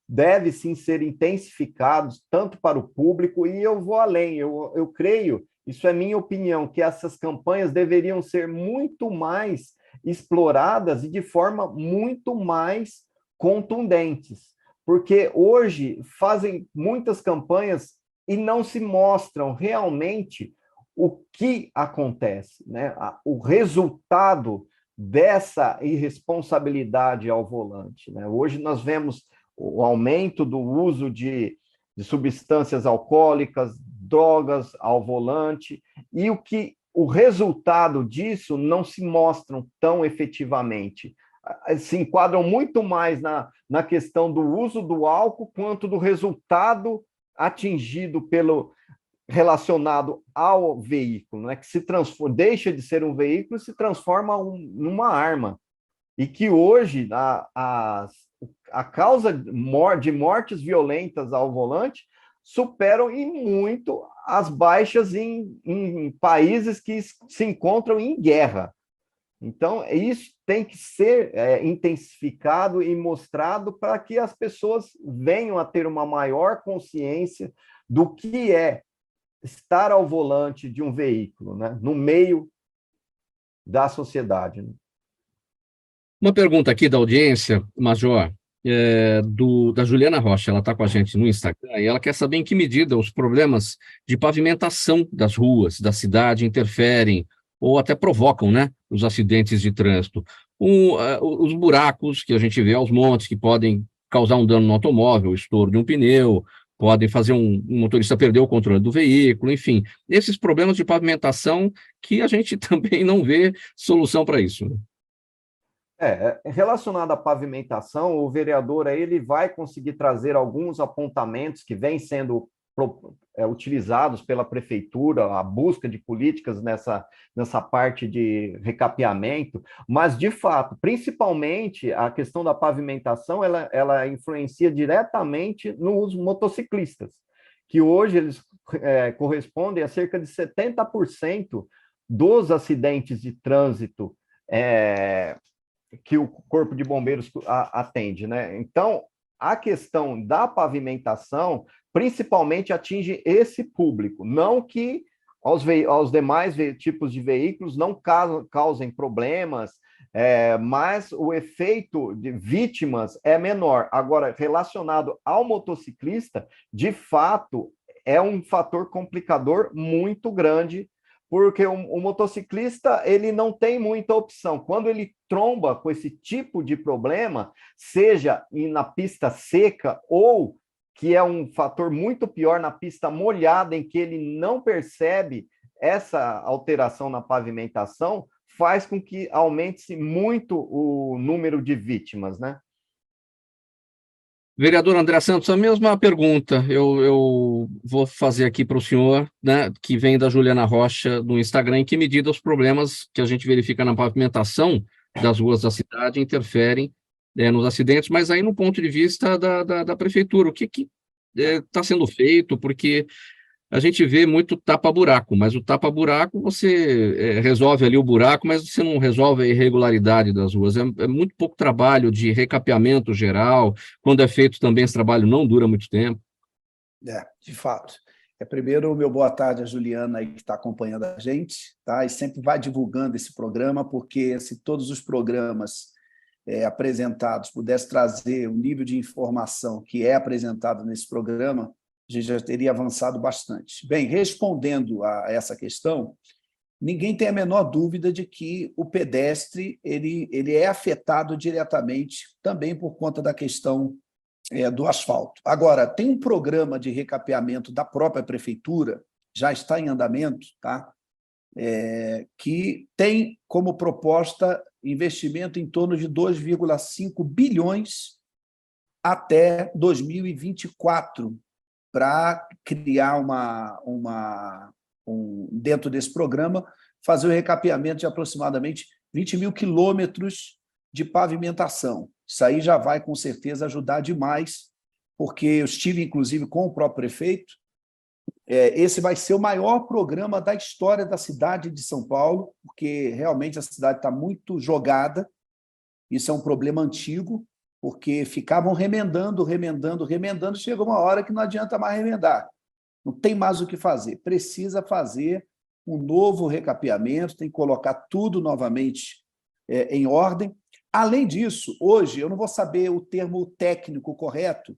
deve sim ser intensificados tanto para o público, e eu vou além, eu creio, isso é minha opinião, que essas campanhas deveriam ser muito mais exploradas e de forma muito mais contundentes, porque hoje fazem muitas campanhas e não se mostram realmente o que acontece, né? O resultado dessa irresponsabilidade ao volante, né? Hoje nós vemos o aumento do uso de substâncias alcoólicas, drogas ao volante, e o resultado disso não se mostram tão efetivamente. Se enquadram muito mais na questão do uso do álcool quanto do resultado atingido relacionado ao veículo, né? Que deixa de ser um veículo e se transforma numa arma. E que hoje a causa de mortes violentas ao volante superam em muito as baixas em países que se encontram em guerra. Então, isso tem que ser intensificado e mostrado para que as pessoas venham a ter uma maior consciência do que é estar ao volante de um veículo, né, no meio da sociedade. Né? Uma pergunta aqui da audiência, Major, da Juliana Rocha. Ela está com a gente no Instagram e ela quer saber em que medida os problemas de pavimentação das ruas da cidade interferem ou até provocam, né, os acidentes de trânsito. Os buracos que a gente vê aos montes, que podem causar um dano no automóvel, estouro de um pneu, podem fazer um motorista perder o controle do veículo, enfim, esses problemas de pavimentação que a gente também não vê solução para isso, né? Relacionado à pavimentação, o vereador ele vai conseguir trazer alguns apontamentos que vêm sendo utilizados pela prefeitura, a busca de políticas nessa parte de recapeamento, mas, de fato, principalmente a questão da pavimentação, ela influencia diretamente nos motociclistas, que hoje eles correspondem a cerca de 70% dos acidentes de trânsito que o Corpo de Bombeiros atende, né? Então, a questão da pavimentação principalmente atinge esse público, não que aos demais tipos de veículos não causem problemas, mas o efeito de vítimas é menor. Agora, relacionado ao motociclista, de fato, é um fator complicador muito grande, porque o motociclista ele não tem muita opção. Quando ele tromba com esse tipo de problema, seja na pista seca ou, que é um fator muito pior, na pista molhada, em que ele não percebe essa alteração na pavimentação, faz com que aumente-se muito o número de vítimas, né? Vereador André Santos, a mesma pergunta eu vou fazer aqui para o senhor, né, que vem da Juliana Rocha no Instagram. Em que medida os problemas que a gente verifica na pavimentação das ruas da cidade interferem nos acidentes, mas aí no ponto de vista da prefeitura, o que está sendo feito? Porque a gente vê muito tapa-buraco, mas o tapa-buraco você resolve ali o buraco, mas você não resolve a irregularidade das ruas. É muito pouco trabalho de recapeamento geral. Quando é feito também, esse trabalho não dura muito tempo. De fato. Primeiro, meu boa tarde a Juliana, aí, que está acompanhando a gente, tá? E sempre vai divulgando esse programa, porque todos os programas apresentados pudesse trazer o nível de informação que é apresentado nesse programa, a gente já teria avançado bastante. Bem, respondendo a essa questão, ninguém tem a menor dúvida de que o pedestre ele é afetado diretamente também por conta da questão do asfalto. Agora, tem um programa de recapeamento da própria prefeitura, já está em andamento, tá? Que tem como proposta investimento em torno de 2,5 bilhões até 2024 para criar dentro desse programa, fazer o recapeamento de aproximadamente 20 mil quilômetros de pavimentação. Isso aí já vai, com certeza, ajudar demais, porque eu estive, inclusive, com o próprio prefeito. Esse vai ser o maior programa da história da cidade de São Paulo, porque realmente a cidade está muito jogada. Isso é um problema antigo, porque ficavam remendando, chega uma hora que não adianta mais remendar. Não tem mais o que fazer. Precisa fazer um novo recapeamento, tem que colocar tudo novamente em ordem. Além disso, hoje, eu não vou saber o termo técnico correto,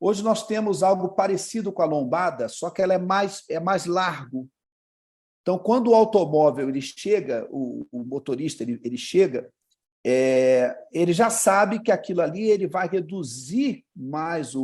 hoje nós temos algo parecido com a lombada, só que ela é mais largo. Então, quando o automóvel ele chega, o motorista ele chega, ele já sabe que aquilo ali ele vai reduzir mais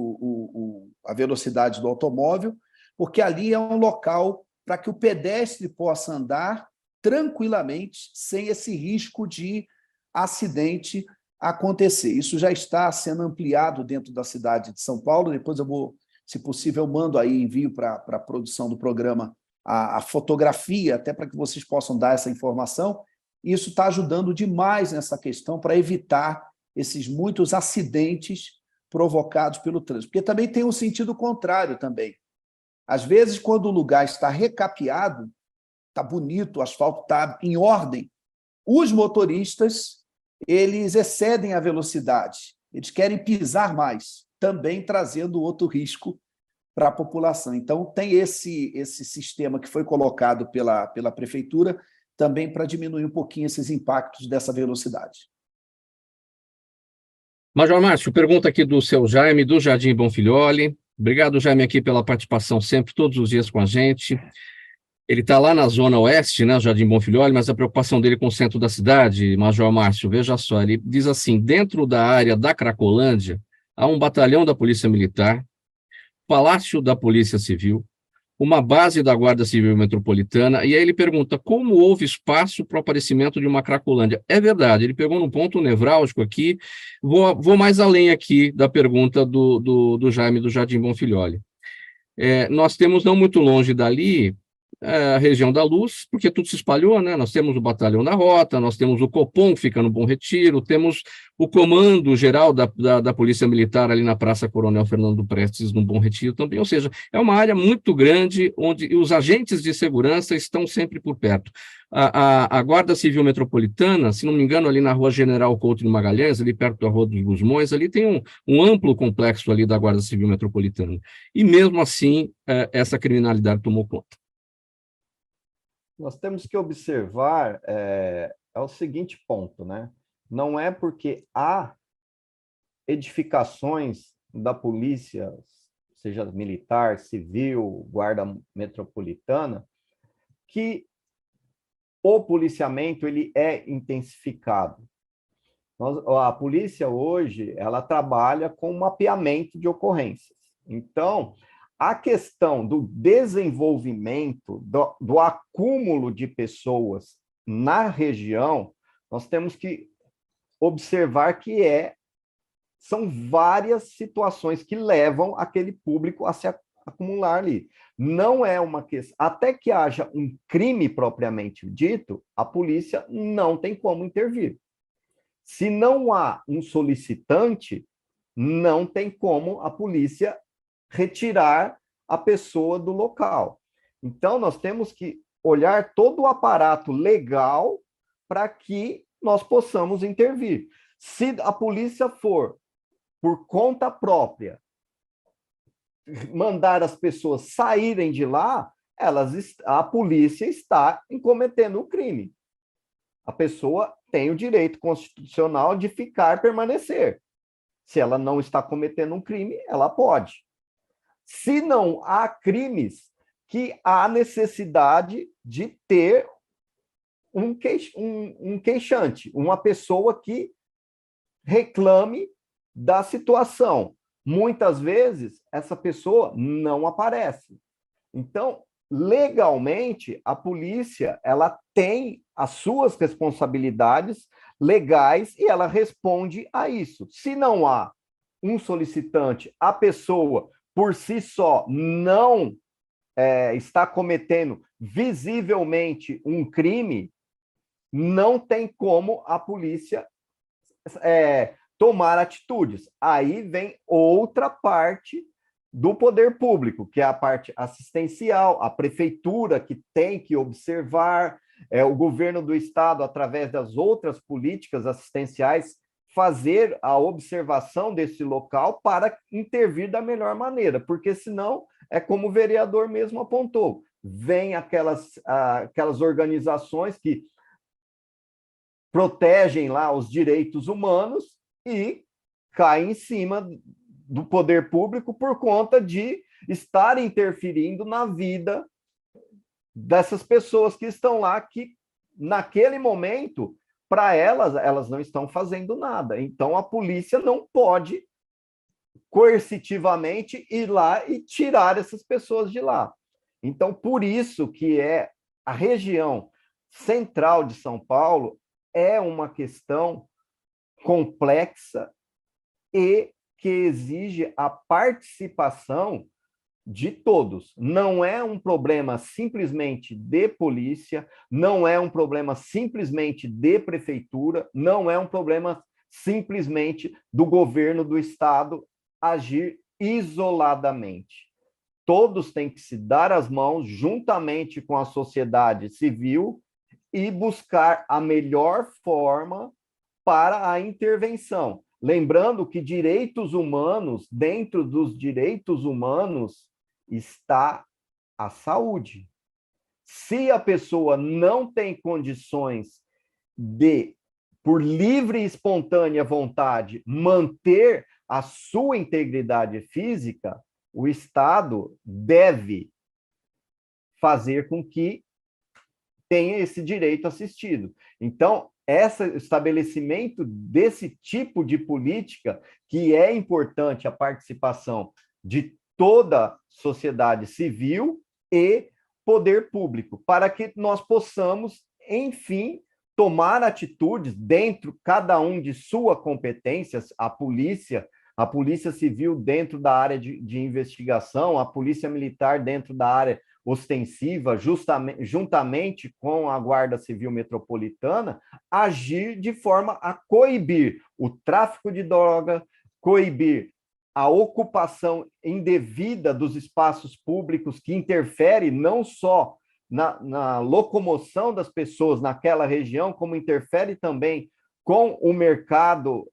a velocidade do automóvel, porque ali é um local para que o pedestre possa andar tranquilamente, sem esse risco de acidente acontecer. Isso já está sendo ampliado dentro da cidade de São Paulo. Depois eu vou, se possível, mando aí, envio para a produção do programa a fotografia, até para que vocês possam dar essa informação. Isso está ajudando demais nessa questão para evitar esses muitos acidentes provocados pelo trânsito. Porque também tem um sentido contrário também. Às vezes, quando o lugar está recapeado, está bonito, o asfalto está em ordem, os motoristas eles excedem a velocidade, eles querem pisar mais, também trazendo outro risco para a população. Então, tem esse sistema que foi colocado pela prefeitura também para diminuir um pouquinho esses impactos dessa velocidade. Major Márcio, pergunta aqui do seu Jaime, do Jardim Bonfilholi. Obrigado, Jaime, aqui pela participação sempre, todos os dias com a gente. Ele está lá na Zona Oeste, né, Jardim Bonfilholi, mas a preocupação dele com o centro da cidade, Major Márcio, veja só, ele diz assim, dentro da área da Cracolândia, há um batalhão da Polícia Militar, Palácio da Polícia Civil, uma base da Guarda Civil Metropolitana, e aí ele pergunta como houve espaço para o aparecimento de uma Cracolândia. É verdade, ele pegou num ponto nevrálgico aqui, vou mais além aqui da pergunta do Jaime do Jardim Bonfilholi. Nós temos, não muito longe dali, a região da Luz, porque tudo se espalhou, né? Nós temos o Batalhão da Rota, nós temos o Copom, que fica no Bom Retiro, temos o Comando Geral da Polícia Militar ali na Praça Coronel Fernando Prestes, no Bom Retiro também, ou seja, é uma área muito grande, onde os agentes de segurança estão sempre por perto. A Guarda Civil Metropolitana, se não me engano, ali na Rua General Couto de Magalhães, ali perto da Rua dos Gusmões, ali tem um amplo complexo ali da Guarda Civil Metropolitana. E mesmo assim, essa criminalidade tomou conta. Nós temos que observar o seguinte ponto, né? Não é porque há edificações da polícia, seja militar, civil, guarda metropolitana, que o policiamento ele é intensificado. A polícia hoje ela trabalha com mapeamento de ocorrências. Então, a questão do desenvolvimento, do acúmulo de pessoas na região, nós temos que observar que são várias situações que levam aquele público a se acumular ali. Não é uma questão... Até que haja um crime propriamente dito, a polícia não tem como intervir. Se não há um solicitante, não tem como a polícia retirar a pessoa do local. Então, nós temos que olhar todo o aparato legal para que nós possamos intervir. Se a polícia for, por conta própria, mandar as pessoas saírem de lá, a polícia está cometendo um crime. a pessoa tem o direito constitucional de ficar e permanecer. Se ela não está cometendo um crime, ela pode. Se não há crimes, que há necessidade de ter um queixante, uma pessoa que reclame da situação. Muitas vezes, essa pessoa não aparece. Então, legalmente, a polícia ela tem as suas responsabilidades legais e ela responde a isso. Se não há um solicitante, a pessoa, por si só, não está cometendo visivelmente um crime, não tem como a polícia tomar atitudes. Aí vem outra parte do poder público, que é a parte assistencial, a prefeitura que tem que observar, o governo do estado, através das outras políticas assistenciais, fazer a observação desse local para intervir da melhor maneira, porque senão, é como o vereador mesmo apontou, vem aquelas organizações que protegem lá os direitos humanos e caem em cima do poder público por conta de estar interferindo na vida dessas pessoas que estão lá, que naquele momento, para elas não estão fazendo nada. Então, a polícia não pode coercitivamente ir lá e tirar essas pessoas de lá. Então, por isso que a região central de São Paulo é uma questão complexa e que exige a participação de todos. Não é um problema simplesmente de polícia, não é um problema simplesmente de prefeitura, não é um problema simplesmente do governo do estado agir isoladamente. Todos têm que se dar as mãos juntamente com a sociedade civil e buscar a melhor forma para a intervenção. Lembrando que direitos humanos, dentro dos direitos humanos, está a saúde. Se a pessoa não tem condições de, por livre e espontânea vontade, manter a sua integridade física, o Estado deve fazer com que tenha esse direito assistido. Então, esse estabelecimento desse tipo de política, que é importante a participação de toda a sociedade civil e poder público, para que nós possamos, enfim, tomar atitudes dentro, cada um de sua competência, a polícia civil dentro da área de investigação, a polícia militar dentro da área ostensiva, juntamente com a Guarda Civil Metropolitana, agir de forma a coibir o tráfico de droga, coibir a ocupação indevida dos espaços públicos, que interfere não só na locomoção das pessoas naquela região, como interfere também com o mercado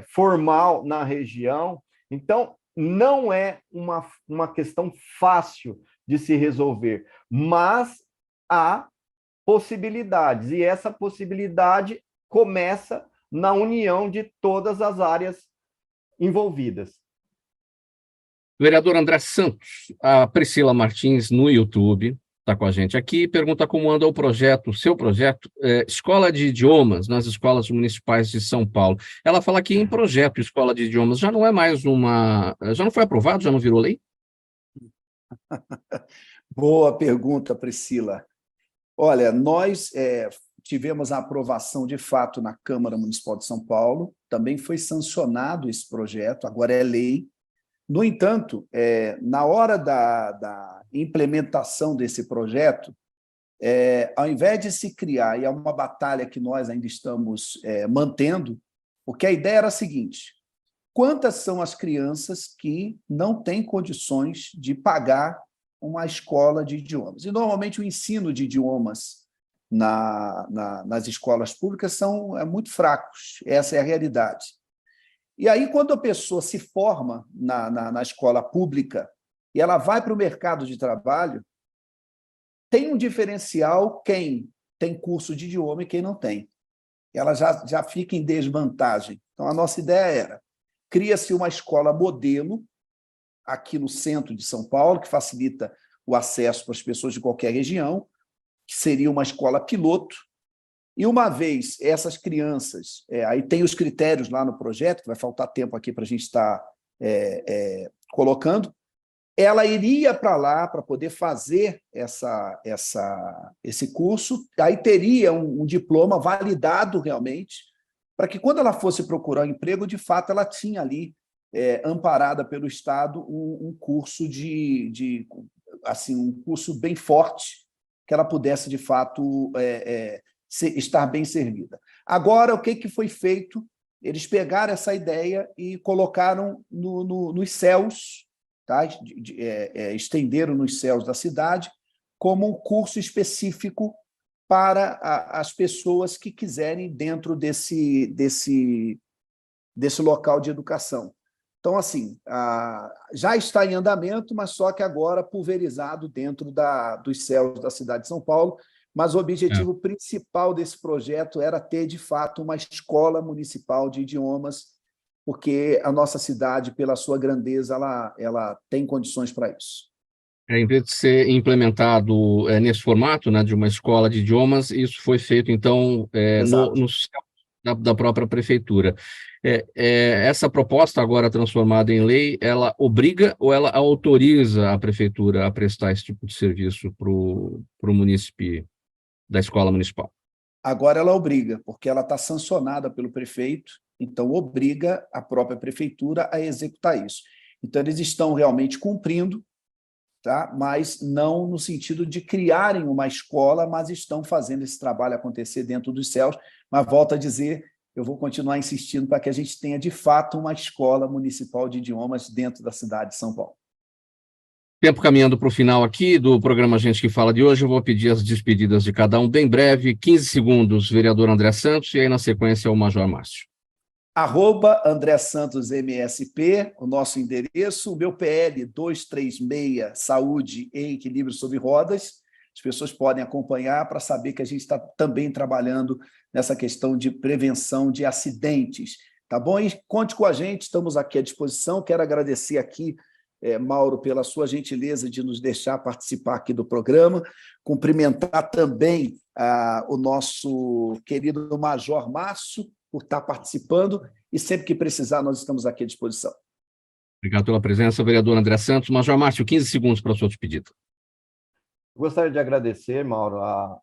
formal na região. Então, não é uma questão fácil de se resolver, mas há possibilidades, e essa possibilidade começa na união de todas as áreas envolvidas. Vereador André Santos, a Priscila Martins, no YouTube, está com a gente aqui, pergunta como anda o seu projeto, Escola de Idiomas, nas escolas municipais de São Paulo. Ela fala que em projeto Escola de Idiomas já não é mais já não foi aprovado, já não virou lei? Boa pergunta, Priscila. Olha, nós tivemos a aprovação, de fato, na Câmara Municipal de São Paulo, também foi sancionado esse projeto, agora é lei. No entanto, na hora da implementação desse projeto, ao invés de se criar, e é uma batalha que nós ainda estamos mantendo, porque a ideia era a seguinte: quantas são as crianças que não têm condições de pagar uma escola de idiomas? E, normalmente, o ensino de idiomas nas escolas públicas são muito fracos, essa é a realidade. E aí, quando a pessoa se forma na escola pública e ela vai para o mercado de trabalho, tem um diferencial quem tem curso de idioma e quem não tem. Ela já fica em desvantagem. Então, a nossa ideia era, cria-se uma escola modelo aqui no centro de São Paulo, que facilita o acesso para as pessoas de qualquer região, que seria uma escola piloto, e uma vez essas crianças, aí tem os critérios lá no projeto, que vai faltar tempo aqui para a gente estar colocando, ela iria para lá para poder fazer esse curso, aí teria um diploma validado realmente, para que quando ela fosse procurar um emprego, de fato, ela tinha ali, amparada pelo Estado, um curso assim, um curso bem forte, que ela pudesse, de fato, estar bem servida. Agora, o que foi feito? Eles pegaram essa ideia e colocaram nos céus, tá? Estenderam nos céus da cidade, como um curso específico para as pessoas que quiserem dentro desse local de educação. Então, assim, já está em andamento, mas só que agora pulverizado dentro dos céus da cidade de São Paulo, mas o objetivo principal desse projeto era ter, de fato, uma escola municipal de idiomas, porque a nossa cidade, pela sua grandeza, ela tem condições para isso. Em vez de ser implementado nesse formato, né, de uma escola de idiomas, isso foi feito, então, no céu da própria prefeitura. Essa proposta, agora transformada em lei, ela obriga ou ela autoriza a prefeitura a prestar esse tipo de serviço para o município, da escola municipal? Agora ela obriga, porque ela está sancionada pelo prefeito, então obriga a própria prefeitura a executar isso. Então, eles estão realmente cumprindo, tá? Mas não no sentido de criarem uma escola, mas estão fazendo esse trabalho acontecer dentro dos céus. Mas, volto a dizer, eu vou continuar insistindo para que a gente tenha, de fato, uma escola municipal de idiomas dentro da cidade de São Paulo. Tempo caminhando para o final aqui do programa Gente que Fala de hoje, eu vou pedir as despedidas de cada um bem breve, 15 segundos, vereador André Santos, e aí na sequência o Major Márcio. @André Santos MSP, o nosso endereço, o meu PL 236, Saúde e Equilíbrio sobre Rodas. As pessoas podem acompanhar para saber que a gente está também trabalhando nessa questão de prevenção de acidentes, tá bom? E conte com a gente, estamos aqui à disposição. Quero agradecer aqui, Mauro, pela sua gentileza de nos deixar participar aqui do programa, cumprimentar também o nosso querido Major Márcio, por estar participando, e sempre que precisar, nós estamos aqui à disposição. Obrigado pela presença, vereador André Santos. Major Márcio, 15 segundos para a sua despedida. Gostaria de agradecer, Mauro, a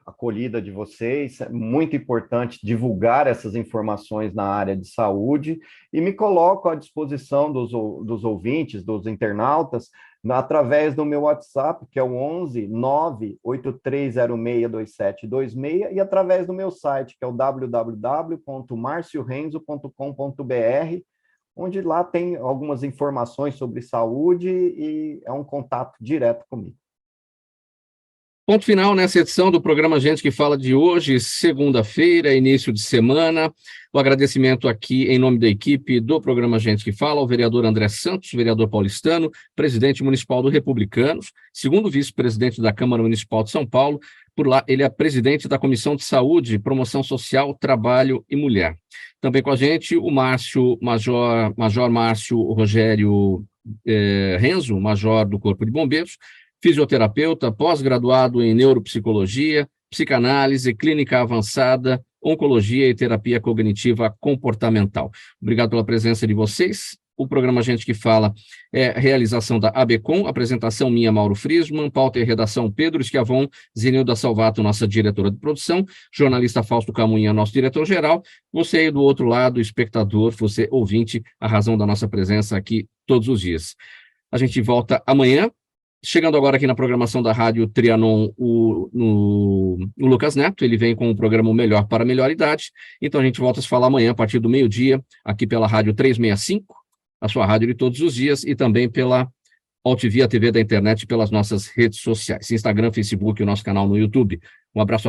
acolhida de vocês. É muito importante divulgar essas informações na área de saúde e me coloco à disposição dos ouvintes, dos internautas, através do meu WhatsApp, que é o 11 983062726, e através do meu site, que é o www.marciorenzo.com.br, onde lá tem algumas informações sobre saúde e é um contato direto comigo. Ponto final nessa edição do programa Gente que Fala de hoje, segunda-feira, início de semana. O agradecimento aqui em nome da equipe do programa Gente que Fala, ao vereador André Santos, vereador paulistano, presidente municipal do Republicanos, segundo vice-presidente da Câmara Municipal de São Paulo. Por lá, ele é presidente da Comissão de Saúde, Promoção Social, Trabalho e Mulher. Também com a gente o Major Márcio Rogério Renzo, major do Corpo de Bombeiros, fisioterapeuta, pós-graduado em neuropsicologia, psicanálise, clínica avançada, oncologia e terapia cognitiva comportamental. Obrigado pela presença de vocês. O programa Gente que Fala é realização da ABCom, apresentação minha, Mauro Friesman, pauta e redação Pedro Schiavon, Zenilda Salvato, nossa diretora de produção, jornalista Fausto Camunha, nosso diretor-geral, você aí do outro lado, espectador, você ouvinte, a razão da nossa presença aqui todos os dias. A gente volta amanhã. Chegando agora aqui na programação da Rádio Trianon, o Lucas Neto, ele vem com o programa O Melhor para a Melhor Idade, então a gente volta a se falar amanhã a partir do meio-dia, aqui pela Rádio 365, a sua rádio de todos os dias, e também pela Altivia TV da internet, pelas nossas redes sociais, Instagram, Facebook e o nosso canal no YouTube. Um abraço a